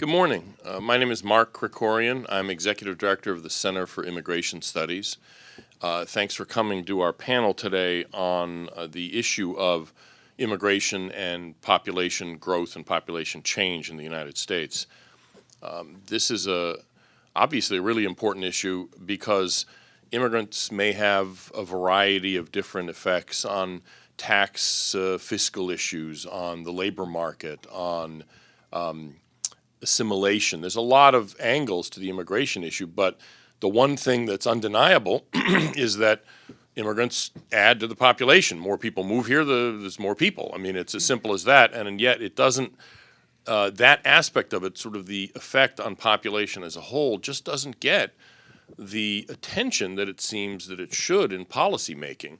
Good morning. My name is Mark Krikorian. I'm Executive Director of the Center for Immigration Studies. Thanks for coming to our panel today on the issue of immigration and population growth and population change in the United States. This is obviously a really important issue because immigrants may have a variety of different effects on tax, fiscal issues, on the labor market, on assimilation. There's a lot of angles to the immigration issue, but the one thing that's undeniable is that immigrants add to the population. More people move here, there's more people. I mean, it's as simple as that, and yet it doesn't, that aspect of it, sort of the effect on population as a whole, just doesn't get the attention that it seems that it should in policy making.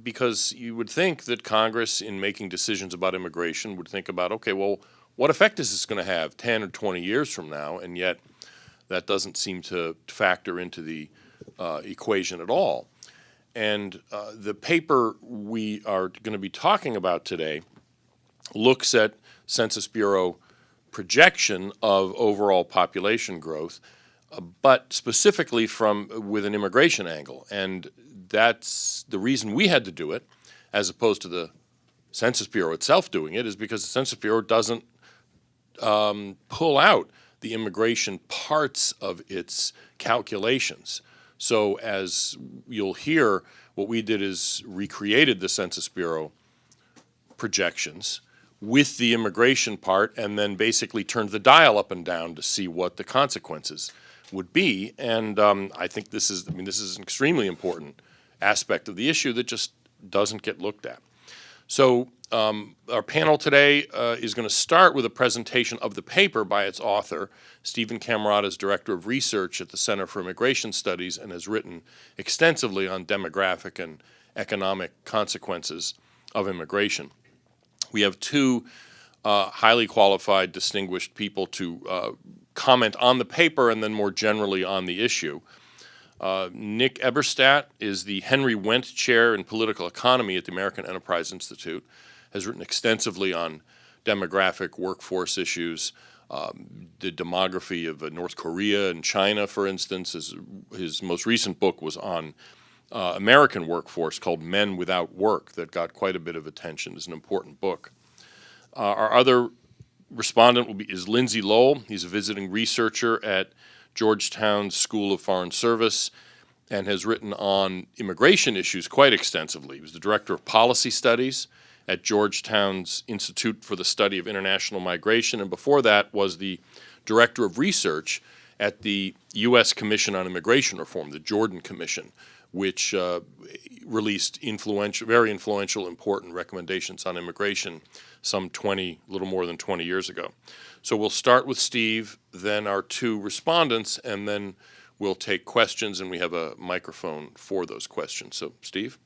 Because you would think that Congress, in making decisions about immigration, would think about, okay, well, what effect is this going to have 10 or 20 years from now? And yet that doesn't seem to factor into the equation at all. And the paper we are going to be talking about today looks at Census Bureau projection of overall population growth, but specifically with an immigration angle. And that's the reason we had to do it, as opposed to the Census Bureau itself doing it, is because the Census Bureau doesn't pull out the immigration parts of its calculations. So as you'll hear, what we did is recreated the Census Bureau projections with the immigration part and then basically turned the dial up and down to see what the consequences would be. And I think this is an extremely important aspect of the issue that just doesn't get looked at. So our panel today is going to start with a presentation of the paper by its author. Stephen Camarota is Director of Research at the Center for Immigration Studies and has written extensively on demographic and economic consequences of immigration. We have two highly qualified, distinguished people to comment on the paper and then more generally on the issue. Nick Eberstadt is the Henry Wendt Chair in Political Economy at the American Enterprise Institute, has written extensively on demographic workforce issues, the demography of North Korea and China, for instance. His most recent book was on American workforce called Men Without Work that got quite a bit of attention. It's an important book. Our other respondent is Lindsay Lowell. He's a visiting researcher at Georgetown's School of Foreign Service and has written on immigration issues quite extensively. He was the Director of Policy Studies at Georgetown's Institute for the Study of International Migration, and before that was the Director of Research at the U.S. Commission on Immigration Reform, the Jordan Commission, which released very influential, important recommendations on immigration some a little more than 20 years ago. So we'll start with Steve, then our two respondents, and then we'll take questions, and we have a microphone for those questions. So, Steve?